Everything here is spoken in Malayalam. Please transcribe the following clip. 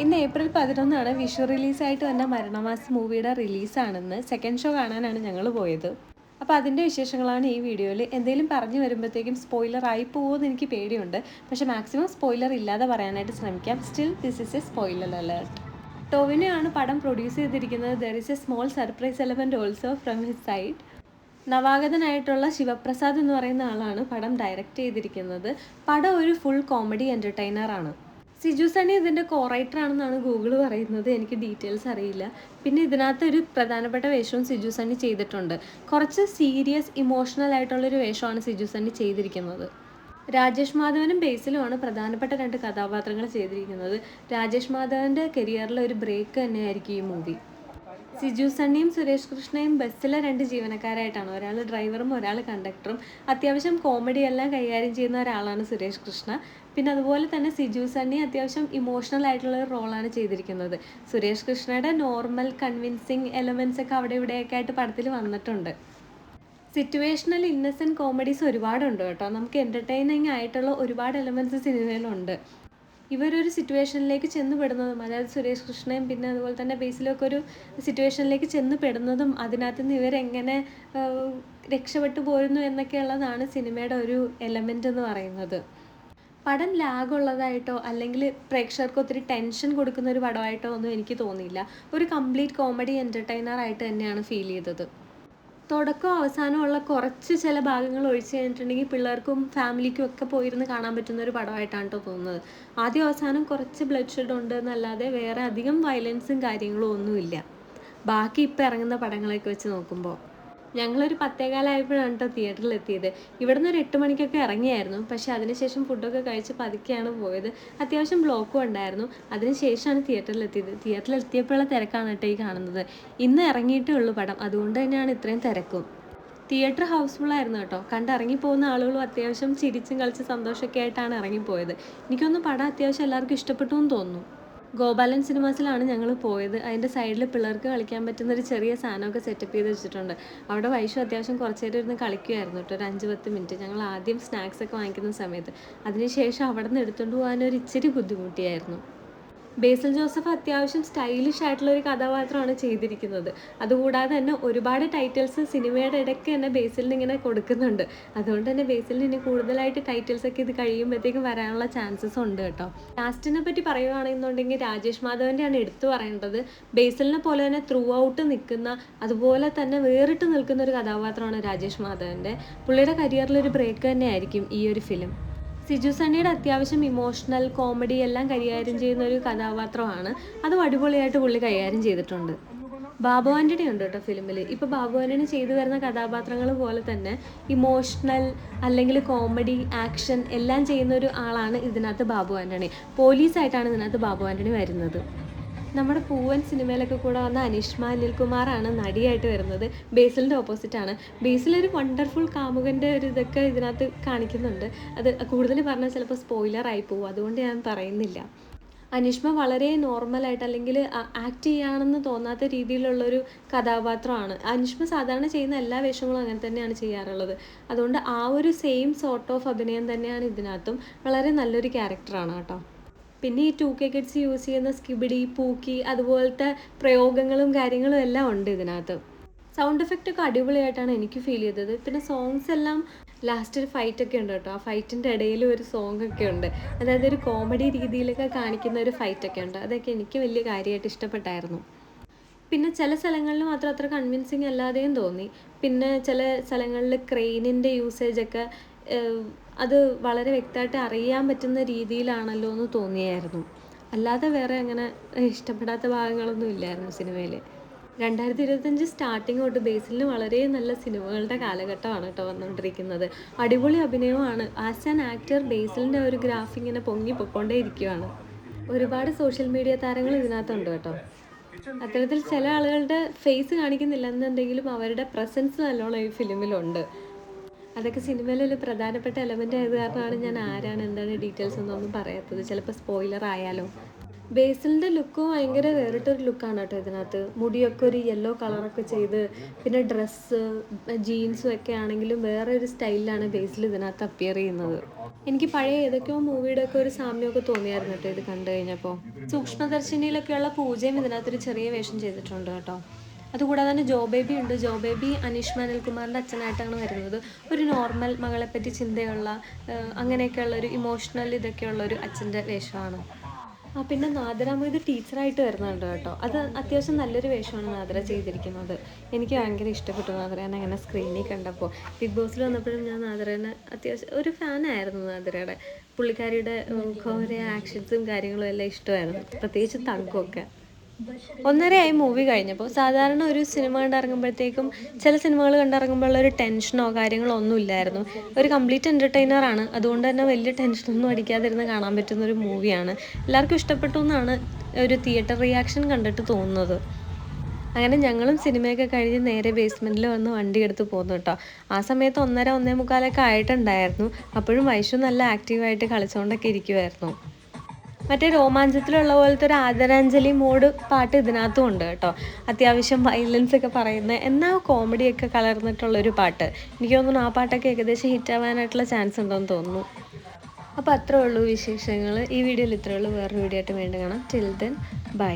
ഇന്ന് ഏപ്രിൽ 11 വിഷു റിലീസായിട്ട് വന്ന മരണമാസ് മൂവിയുടെ റിലീസാണെന്ന്. സെക്കൻഡ് ഷോ കാണാനാണ് ഞങ്ങൾ പോയത്. അപ്പോൾ അതിൻ്റെ വിശേഷങ്ങളാണ് ഈ വീഡിയോയിൽ. എന്തെങ്കിലും പറഞ്ഞു വരുമ്പോഴത്തേക്കും സ്പോയിലർ ആയി പോകുമെന്ന് എനിക്ക് പേടിയുണ്ട്. പക്ഷേ മാക്സിമം സ്പോയിലർ ഇല്ലാതെ പറയാനായിട്ട് ശ്രമിക്കാം. Still this is a spoiler alert. ടോവിനോയാണ് പടം പ്രൊഡ്യൂസ് ചെയ്തിരിക്കുന്നത്. There is a small surprise element also from his side. നവാഗതനായിട്ടുള്ള ശിവപ്രസാദ് എന്ന് പറയുന്ന ആളാണ് പടം ഡയറക്റ്റ് ചെയ്തിരിക്കുന്നത്. പടം ഒരു ഫുൾ കോമഡി എൻ്റർടൈനറാണ്. സിജു സണ്ണി ഇതിൻ്റെ കോ റൈറ്റർ ആണെന്നാണ് ഗൂഗിൾ പറയുന്നത്. എനിക്ക് ഡീറ്റെയിൽസ് അറിയില്ല. പിന്നെ ഇതിനകത്ത് ഒരു പ്രധാനപ്പെട്ട വേഷവും സിജു സണ്ണി ചെയ്തിട്ടുണ്ട്. കുറച്ച് സീരിയസ് ഇമോഷണൽ ആയിട്ടുള്ളൊരു വേഷമാണ് സിജു സണ്ണി ചെയ്തിരിക്കുന്നത്. രാജേഷ് മാധവനും ബേസിലുമാണ് പ്രധാനപ്പെട്ട 2 കഥാപാത്രങ്ങൾ ചെയ്തിരിക്കുന്നത്. രാജേഷ് മാധവൻ്റെ കരിയറിലെ ഒരു ബ്രേക്ക് തന്നെയായിരിക്കും ഈ മൂവി. സിജു സണ്ണിയും സുരേഷ് കൃഷ്ണയും ബസ്സിലെ 2 ജീവനക്കാരായിട്ടാണ്. ഒരാൾ ഡ്രൈവറും ഒരാൾ കണ്ടക്ടറും. അത്യാവശ്യം കോമഡി എല്ലാം കൈകാര്യം ചെയ്യുന്ന ഒരാളാണ് സുരേഷ് കൃഷ്ണ. പിന്നെ അതുപോലെ തന്നെ സിജു സണ്ണി അത്യാവശ്യം ഇമോഷണൽ ആയിട്ടുള്ള ഒരു റോളാണ് ചെയ്തിരിക്കുന്നത്. സുരേഷ് കൃഷ്ണയുടെ നോർമൽ കൺവിൻസിങ് എലമെൻറ്റ്സ് ഒക്കെ അവിടെ ഇവിടെയൊക്കെ ആയിട്ട് പടത്തിൽ വന്നിട്ടുണ്ട്. സിറ്റുവേഷണൽ ഇന്നസെൻറ്റ് കോമഡീസ് ഒരുപാടുണ്ട് കേട്ടോ. നമുക്ക് എൻ്റർടൈനിങ് ആയിട്ടുള്ള ഒരുപാട് എലമെൻറ്റ്സ് സിനിമയിലുണ്ട്. ഇവരൊരു സിറ്റുവേഷനിലേക്ക് ചെന്ന് പെടുന്നതും, അതായത് സുരേഷ് കൃഷ്ണയും പിന്നെ അതുപോലെ തന്നെ ബേസിലൊക്കെ ഒരു സിറ്റുവേഷനിലേക്ക് ചെന്ന് പെടുന്നതും അതിനകത്ത് നിന്ന് ഇവരെങ്ങനെ രക്ഷപ്പെട്ടു പോരുന്നു എന്നൊക്കെയുള്ളതാണ് സിനിമയുടെ ഒരു എലമെൻ്റ് എന്ന് പറയുന്നത്. പടം ലാഗുള്ളതായിട്ടോ അല്ലെങ്കിൽ പ്രേക്ഷകർക്ക് ഒത്തിരി ടെൻഷൻ കൊടുക്കുന്ന ഒരു പടമായിട്ടോ ഒന്നും എനിക്ക് തോന്നിയില്ല. ഒരു കംപ്ലീറ്റ് കോമഡി എൻ്റർടൈനറായിട്ട് തന്നെയാണ് ഫീൽ ചെയ്തത്. തുടക്കവും അവസാനമുള്ള കുറച്ച് ചില ഭാഗങ്ങൾ ഒഴിച്ച് കഴിഞ്ഞിട്ടുണ്ടെങ്കിൽ പിള്ളേർക്കും ഫാമിലിക്കും ഒക്കെ പോയിരുന്ന് കാണാൻ പറ്റുന്ന ഒരു പടമായിട്ടാണ് കേട്ടോ തോന്നുന്നത്. ആദ്യം അവസാനം കുറച്ച് ബ്ലഡ് ഷെഡ് ഉണ്ട് എന്നല്ലാതെ വേറെ അധികം വയലൻസും കാര്യങ്ങളും ഒന്നുമില്ല ബാക്കി ഇപ്പോൾ ഇറങ്ങുന്ന പടങ്ങളൊക്കെ വെച്ച് നോക്കുമ്പോൾ. ഞങ്ങളൊരു 10:15 കേട്ടോ തിയേറ്ററിൽ എത്തിയത്. ഇവിടുന്ന് ഒരു 8 മണിക്കൊക്കെ ഇറങ്ങിയായിരുന്നു. പക്ഷേ അതിനുശേഷം ഫുഡൊക്കെ കഴിച്ച് പതുക്കെയാണ് പോയത്. അത്യാവശ്യം ബ്ലോക്കും ഉണ്ടായിരുന്നു. അതിനുശേഷമാണ് തിയേറ്ററിലെത്തിയത്. തിയേറ്ററിലെത്തിയപ്പോഴുള്ള തിരക്കാണ് കേട്ടോ ഈ കാണുന്നത്. ഇന്ന് ഇറങ്ങിയിട്ടേ ഉള്ളൂ പടം, അതുകൊണ്ട് തന്നെയാണ് ഇത്രയും തിരക്കും. തിയേറ്റർ ഹൗസ്ഫുള്ളായിരുന്നു കേട്ടോ. കണ്ടിറങ്ങിപ്പോകുന്ന ആളുകളും അത്യാവശ്യം ചിരിച്ചും കളിച്ച് സന്തോഷമൊക്കെ ആയിട്ടാണ് ഇറങ്ങിപ്പോയത്. എനിക്കൊന്ന് പടം അത്യാവശ്യം എല്ലാവർക്കും ഇഷ്ടപ്പെട്ടു എന്ന് തോന്നുന്നു. ഗോപാലൻ സിനിമാസിലാണ് ഞങ്ങൾ പോയത്. അതിൻ്റെ സൈഡിൽ പിള്ളേർക്ക് കളിക്കാൻ പറ്റുന്നൊരു ചെറിയ സാധനമൊക്കെ സെറ്റപ്പ് ചെയ്ത് വെച്ചിട്ടുണ്ട്. അവിടെ വൈഷു അത്യാവശ്യം കുറച്ച് നേരം ഇരുന്ന് കളിക്കുമായിരുന്നു കേട്ടോ, ഒരു 5-10 മിനിറ്റ്. ഞങ്ങൾ ആദ്യം സ്നാക്സൊക്കെ വാങ്ങിക്കുന്ന സമയത്ത്. അതിനുശേഷം അവിടെ നിന്ന് എടുത്തുകൊണ്ട് പോകാനൊരു ഇച്ചിരി ബുദ്ധിമുട്ടിയായിരുന്നു. ബേസിൽ ജോസഫ് അത്യാവശ്യം സ്റ്റൈലിഷ് ആയിട്ടുള്ള ഒരു കഥാപാത്രമാണ് ചെയ്തിരിക്കുന്നത്. അതുകൂടാതെ തന്നെ ഒരുപാട് ടൈറ്റിൽസ് സിനിമയുടെ ഇടയ്ക്ക് തന്നെ ബേസിലിന് ഇങ്ങനെ കൊടുക്കുന്നുണ്ട്. അതുകൊണ്ട് തന്നെ ബേസിലിന് ഇനി കൂടുതലായിട്ട് ടൈറ്റിൽസൊക്കെ ഇത് കഴിയുമ്പോഴത്തേക്കും വരാനുള്ള ചാൻസസ് ഉണ്ട് കേട്ടോ. കാസ്റ്റിനെ പറ്റി പറയുകയാണെന്നുണ്ടെങ്കിൽ രാജേഷ് മാധവൻ്റെയാണ് എടുത്തു പറയേണ്ടത്. ബേസിലിനെ പോലെ തന്നെ ത്രൂ ഔട്ട് നിൽക്കുന്ന, അതുപോലെ തന്നെ വേറിട്ട് നിൽക്കുന്ന ഒരു കഥാപാത്രമാണ് രാജേഷ് മാധവൻ്റെ. പുള്ളിയുടെ കരിയറിലൊരു ബ്രേക്ക് തന്നെയായിരിക്കും ഈ ഒരു ഫിലിം. സിജു സണ്ണിയുടെ അത്യാവശ്യം ഇമോഷണൽ കോമഡി എല്ലാം കൈകാര്യം ചെയ്യുന്ന ഒരു കഥാപാത്രമാണ്. അതും അടിപൊളിയായിട്ട് പുള്ളി കൈകാര്യം ചെയ്തിട്ടുണ്ട്. ബാബു ആൻ്റണി ഉണ്ട് കേട്ടോ ഫിലിമിൽ. ഇപ്പോൾ ബാബു ആൻ്റണി ചെയ്തു വരുന്ന കഥാപാത്രങ്ങൾ പോലെ തന്നെ ഇമോഷണൽ അല്ലെങ്കിൽ കോമഡി, ആക്ഷൻ എല്ലാം ചെയ്യുന്ന ഒരു ആളാണ് ഇതിനകത്ത് ബാബു ആൻ്റണി. പോലീസായിട്ടാണ് ഇതിനകത്ത് ബാബു ആൻ്റണി വരുന്നത്. നമ്മുടെ പൂവൻ സിനിമയിലൊക്കെ കൂടെ വന്ന അനിഷ്മ അനിൽകുമാറാണ് നടിയായിട്ട് വരുന്നത്. ബേസിലിൻ്റെ ഓപ്പോസിറ്റാണ്. ബേസിലൊരു വണ്ടർഫുൾ കാമുകൻ്റെ ഒരു ഇതൊക്കെ ഇതിനകത്ത് കാണിക്കുന്നുണ്ട്. അത് കൂടുതൽ പറഞ്ഞാൽ ചിലപ്പോൾ സ്പോയിലർ ആയി പോകും, അതുകൊണ്ട് ഞാൻ പറയുന്നില്ല. അനിഷ്മ വളരെ നോർമലായിട്ട് അല്ലെങ്കിൽ ആക്ട് ചെയ്യാണെന്ന് തോന്നാത്ത രീതിയിലുള്ളൊരു കഥാപാത്രമാണ്. അനിഷ്മ സാധാരണ ചെയ്യുന്ന എല്ലാ വേഷങ്ങളും അങ്ങനെ തന്നെയാണ് ചെയ്യാറുള്ളത്. അതുകൊണ്ട് ആ ഒരു സെയിം സോർട്ട് ഓഫ് അഭിനയം തന്നെയാണ് ഇതിനകത്തും. വളരെ നല്ലൊരു ക്യാരക്ടറാണ് കേട്ടോ. പിന്നെ ഈ 2K കിഡ്സ് യൂസ് ചെയ്യുന്ന സ്കിബിഡി, പൂക്കി അതുപോലത്തെ പ്രയോഗങ്ങളും കാര്യങ്ങളും എല്ലാം ഉണ്ട് ഇതിനകത്ത്. സൗണ്ട് എഫക്റ്റ് ഒക്കെ അടിപൊളിയായിട്ടാണ് എനിക്ക് ഫീൽ ചെയ്തത്. പിന്നെ സോങ്സ് എല്ലാം ലാസ്റ്റ് ഒരു ഫൈറ്റൊക്കെ ഉണ്ട് കേട്ടോ. ആ ഫൈറ്റിൻ്റെ ഇടയിൽ ഒരു സോങ് ഒക്കെ ഉണ്ട്. അതായത് ഒരു കോമഡി രീതിയിലൊക്കെ കാണിക്കുന്ന ഒരു ഫൈറ്റൊക്കെ ഉണ്ട്. അതൊക്കെ എനിക്ക് വലിയ കാര്യമായിട്ട് ഇഷ്ടപ്പെട്ടായിരുന്നു. പിന്നെ ചില സ്ഥലങ്ങളിൽ മാത്രം അത്ര കൺവിൻസിങ് അല്ലാതെയും തോന്നി. പിന്നെ ചില സ്ഥലങ്ങളിൽ ക്രെയിനിൻ്റെ യൂസേജൊക്കെ അത് വളരെ വ്യക്തമായിട്ട് അറിയാൻ പറ്റുന്ന രീതിയിലാണല്ലോ എന്ന് തോന്നിയായിരുന്നു. അല്ലാതെ വേറെ അങ്ങനെ ഇഷ്ടപ്പെടാത്ത ഭാഗങ്ങളൊന്നും ഇല്ലായിരുന്നു സിനിമയിൽ. 2025 സ്റ്റാർട്ടിങ് തൊട്ട് ബേസിലിന് വളരെ നല്ല സിനിമകളുടെ കാലഘട്ടമാണ് കേട്ടോ വന്നുകൊണ്ടിരിക്കുന്നത്. അടിപൊളി അഭിനയമാണ്. ആസ് ആൻ ആക്ടർ ബേസിലിൻ്റെ ഒരു ഗ്രാഫ് ഇങ്ങനെ പൊങ്ങി പൊക്കോണ്ടേ ഇരിക്കുകയാണ്. ഒരുപാട് സോഷ്യൽ മീഡിയ താരങ്ങൾ ഇതിനകത്തുണ്ട് കേട്ടോ. അത്തരത്തിൽ ചില ആളുകളുടെ ഫേസ് കാണിക്കുന്നില്ല എന്നുണ്ടെങ്കിലും അവരുടെ പ്രസൻസ് നല്ലോണം ഈ ഫിലിമിലുണ്ട്. അതൊക്കെ സിനിമയിലൊരു പ്രധാനപ്പെട്ട എലമെൻ്റ് ആയത് കാരണമാണ് ഞാൻ ആരാണ് എന്താണ് ഡീറ്റെയിൽസ് ഒന്നും പറയാത്തത്. ചിലപ്പോൾ സ്പോയിലർ ആയാലോ. ബേസിലിൻ്റെ ലുക്ക് ഭയങ്കര വേറിട്ടൊരു ലുക്കാണ് കേട്ടോ ഇതിനകത്ത്. മുടിയൊക്കെ ഒരു യെല്ലോ കളറൊക്കെ ചെയ്ത്, പിന്നെ ഡ്രസ്സ് ജീൻസും ഒക്കെ ആണെങ്കിലും വേറെ ഒരു സ്റ്റൈലിലാണ് ബേസിൽ ഇതിനകത്ത് അപ്പിയർ ചെയ്യുന്നത്. എനിക്ക് പഴയ ഏതൊക്കെയോ മൂവിയുടെ ഒക്കെ ഒരു സാമ്യമൊക്കെ തോന്നിയായിരുന്നു കേട്ടോ ഇത് കണ്ടു കഴിഞ്ഞപ്പോൾ. സൂക്ഷ്മദർശിനിയിലൊക്കെയുള്ള പൂജയും ഇതിനകത്തൊരു ചെറിയ വേഷം ചെയ്തിട്ടുണ്ട് കേട്ടോ. അതുകൂടാതെ തന്നെ ജോ ബേബി ഉണ്ട്. ജോ ബേബി അനീഷ് അനിൽകുമാറിൻ്റെ അച്ഛനായിട്ടാണ് വരുന്നത്. ഒരു നോർമൽ മകളെപ്പറ്റി ചിന്തയുള്ള അങ്ങനെയൊക്കെയുള്ള ഒരു ഇമോഷണൽ ഇതൊക്കെയുള്ള ഒരു അച്ഛൻ്റെ വേഷമാണ്. പിന്നെ നാദിറ മൊയ്ത് ടീച്ചറായിട്ട് വരുന്നുണ്ട് കേട്ടോ. അത് അത്യാവശ്യം നല്ലൊരു വേഷമാണ് നാദിറ ചെയ്തിരിക്കുന്നത്. എനിക്ക് ഭയങ്കര ഇഷ്ടപ്പെട്ടു നാദിറേനെ അങ്ങനെ സ്ക്രീനിൽ കണ്ടപ്പോൾ. ബിഗ് ബോസിൽ വന്നപ്പോഴും ഞാൻ നാദിറേനെ അത്യാവശ്യം ഒരു ഫാനായിരുന്നു. നാദിറയുടെ പുള്ളിക്കാരിയുടെ കുറേ ആക്ഷൻസും കാര്യങ്ങളും എല്ലാം ഇഷ്ടമായിരുന്നു, പ്രത്യേകിച്ച് തങ്കൊക്കെ. 1.5 മൂവി കഴിഞ്ഞപ്പോൾ സാധാരണ ഒരു സിനിമ കണ്ടിറങ്ങുമ്പോഴത്തേക്കും ചില സിനിമകൾ കണ്ടിറങ്ങുമ്പോഴുള്ള ഒരു ടെൻഷനോ കാര്യങ്ങളോ ഒന്നും ഇല്ലായിരുന്നു. ഒരു കംപ്ലീറ്റ് എൻ്റർടൈനറാണ്. അതുകൊണ്ട് തന്നെ വലിയ ടെൻഷനൊന്നും അടിക്കാതിരുന്ന് കാണാൻ പറ്റുന്നൊരു മൂവിയാണ്. എല്ലാവർക്കും ഇഷ്ടപ്പെട്ടു എന്നാണ് ഒരു തിയേറ്റർ റിയാക്ഷൻ കണ്ടിട്ട് തോന്നുന്നത്. അങ്ങനെ ഞങ്ങളും സിനിമയൊക്കെ കഴിഞ്ഞ് നേരെ ബേസ്മെൻറ്റിൽ വന്ന് വണ്ടി എടുത്ത് പോന്നു കേട്ടോ. ആ സമയത്ത് 1:30-1:45 ആയിട്ടുണ്ടായിരുന്നു. അപ്പോഴും വൈഷു നല്ല ആക്റ്റീവായിട്ട് കളിച്ചുകൊണ്ടൊക്കെ ഇരിക്കുമായിരുന്നു. മറ്റേ രോമാഞ്ചത്തിലുള്ള പോലത്തെ ഒരു ആദരാഞ്ജലി മോഡ് പാട്ട് ഇതിനകത്തും ഉണ്ട് കേട്ടോ. അത്യാവശ്യം വയലൻസ് ഒക്കെ പറയുന്ന എന്നാൽ കോമഡിയൊക്കെ കലർന്നിട്ടുള്ളൊരു പാട്ട്. എനിക്ക് തോന്നുന്നു ആ പാട്ടൊക്കെ ഏകദേശം ഹിറ്റാവാനായിട്ടുള്ള ചാൻസ് ഉണ്ടെന്ന് തോന്നുന്നു. അപ്പോൾ അത്രേ ഉള്ളൂ വിശേഷങ്ങൾ. ഈ വീഡിയോയിൽ ഇത്രേ ഉള്ളൂ. വേറൊരു വീഡിയോ ആയിട്ട് വീണ്ടും കാണാം. Till then bye.